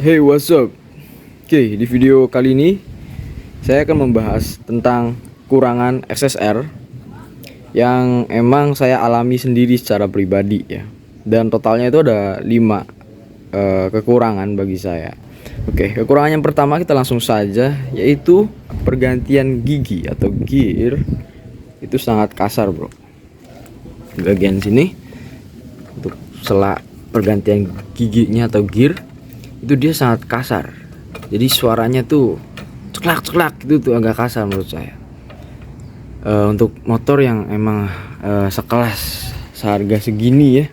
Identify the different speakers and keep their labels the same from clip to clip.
Speaker 1: Hey, what's up? Oke, di video kali ini saya akan membahas tentang kurangan XSR yang emang saya alami sendiri secara pribadi ya. Dan totalnya itu ada 5 kekurangan bagi saya. Oke, kekurangan yang pertama kita langsung saja, yaitu pergantian gigi atau gear itu sangat kasar, bro. Di bagian sini untuk sela pergantian giginya atau gear itu dia sangat kasar, jadi suaranya tuh ceklak gitu tuh agak kasar menurut saya. Untuk motor yang emang sekelas seharga segini ya,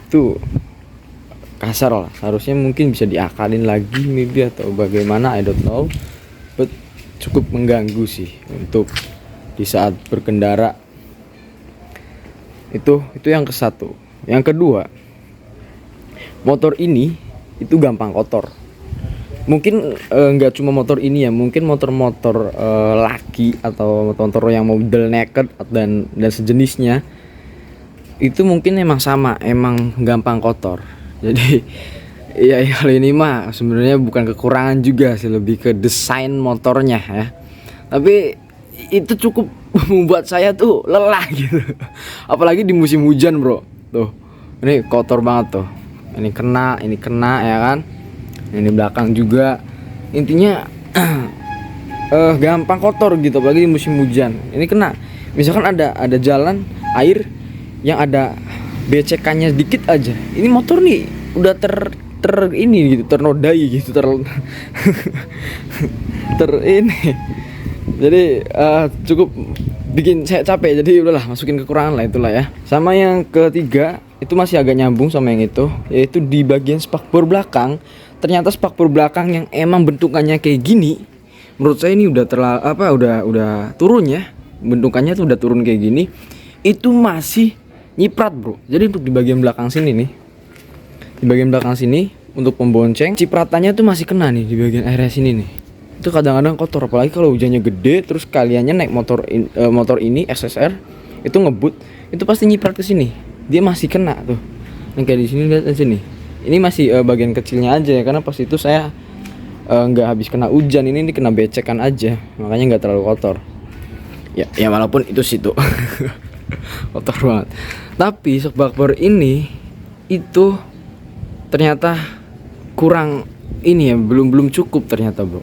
Speaker 1: itu kasar lah. Seharusnya mungkin bisa diakalin lagi maybe atau bagaimana, I don't know, but cukup mengganggu sih untuk di saat berkendara. Itu yang ke satu. Yang kedua, motor ini itu gampang kotor. Mungkin nggak cuma motor ini ya, mungkin motor-motor laki atau motor yang model naked dan sejenisnya itu mungkin emang sama, emang gampang kotor. Jadi ya hal ini mah sebenarnya bukan kekurangan juga sih, lebih ke desain motornya ya. Tapi itu cukup membuat saya tuh lelah gitu. Apalagi di musim hujan, bro. Tuh, ini kotor banget tuh. Ini kena ya kan. Ini belakang juga. Intinya gampang kotor gitu, apalagi di musim hujan. Ini kena. Misalkan ada jalan air yang ada becekannya dikit aja. Ini motor nih udah ini gitu, ternodai gitu, ini. Jadi cukup bikin saya capek. Jadi udahlah, masukin kekurangan lah itulah ya. Sama yang ketiga, itu masih agak nyambung sama yang itu, yaitu di bagian spakbor belakang. Ternyata spakbor belakang yang emang bentukannya kayak gini, menurut saya ini udah udah turun ya. Bentukannya tuh udah turun kayak gini, itu masih nyiprat, bro. Jadi untuk di bagian belakang sini nih, di bagian belakang sini untuk pembonceng, cipratannya tuh masih kena nih di bagian area sini nih. Itu kadang-kadang kotor, apalagi kalau hujannya gede, terus kaliannya naik motor ini XSR itu ngebut, itu pasti nyiprat ke sini. Dia masih kena tuh. Yang kayak di sini, lihat aja nih. Ini masih bagian kecilnya aja ya, karena pas itu saya nggak habis kena hujan, ini kena becekan aja, makanya nggak terlalu kotor. Ya walaupun itu situ kotor banget. Tapi spakbor ini itu ternyata kurang ini ya, belum cukup ternyata, bro.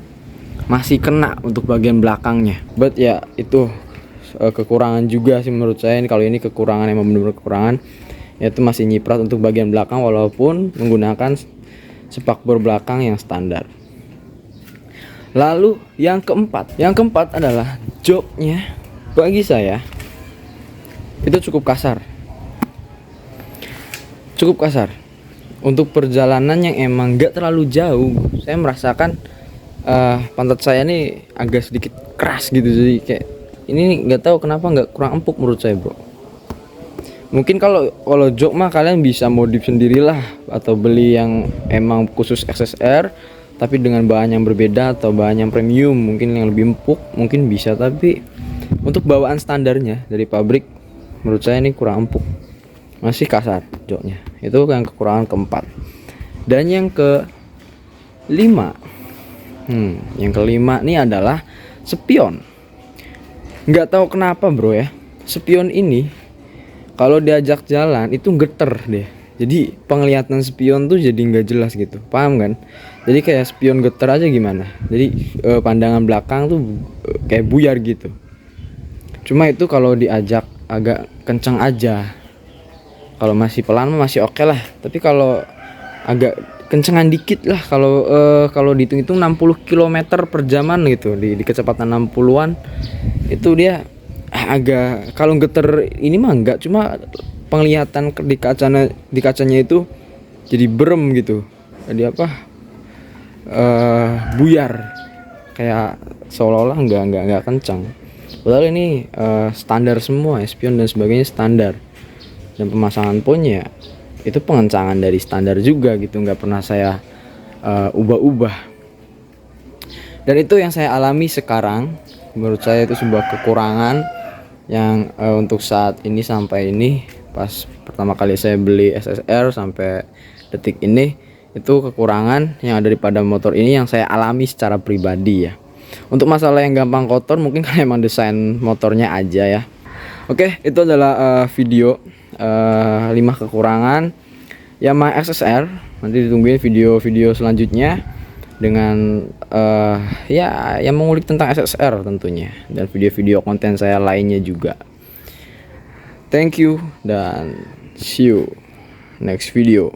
Speaker 1: Masih kena untuk bagian belakangnya. But ya itu kekurangan juga sih menurut saya. Kalau ini kekurangan, emang benar-benar kekurangan, yaitu masih nyiprat untuk bagian belakang walaupun menggunakan spakbor belakang yang standar. Lalu yang keempat adalah joknya. Bagi saya itu cukup kasar untuk perjalanan yang emang gak terlalu jauh. Saya merasakan pantat saya nih agak sedikit keras gitu, jadi kayak ini nggak tahu kenapa nggak kurang empuk menurut saya, bro. Mungkin kalau jok mah kalian bisa modif sendirilah atau beli yang emang khusus XSR tapi dengan bahan yang berbeda atau bahan yang premium, mungkin yang lebih empuk mungkin bisa. Tapi untuk bawaan standarnya dari pabrik, menurut saya ini kurang empuk, masih kasar joknya. Itu yang kekurangan keempat. Dan yang kelima, nih adalah spion. Nggak tahu kenapa, bro ya, spion ini kalau diajak jalan itu geter deh. Jadi penglihatan spion tuh jadi nggak jelas gitu, paham kan? Jadi kayak spion geter aja gimana. Jadi pandangan belakang tuh kayak buyar gitu. Cuma itu kalau diajak agak kencang aja. Kalau masih pelan masih oke lah. Tapi kalau agak kencengan dikit lah, kalau dihitung-hitung 60 km per jaman gitu, di kecepatan 60-an itu dia agak, kalau geter ini mah enggak, cuma penglihatan di kacanya itu jadi berem gitu, jadi buyar, kayak seolah-olah enggak kencang. Padahal ini standar semua, spion dan sebagainya standar, dan pemasangan pun ya itu pengencangan dari standar juga gitu, nggak pernah saya ubah-ubah. Dan itu yang saya alami sekarang. Menurut saya itu sebuah kekurangan yang untuk saat ini, sampai ini pas pertama kali saya beli SSR sampai detik ini, Itu kekurangan yang ada pada motor ini yang saya alami secara pribadi ya. Untuk masalah yang gampang kotor mungkin kan emang desain motornya aja ya. Oke, itu adalah video 5 kekurangan Yamaha XSR. Nanti ditungguin video-video selanjutnya dengan ya yang mengulik tentang XSR tentunya, dan video-video konten saya lainnya juga. Thank you dan see you next video.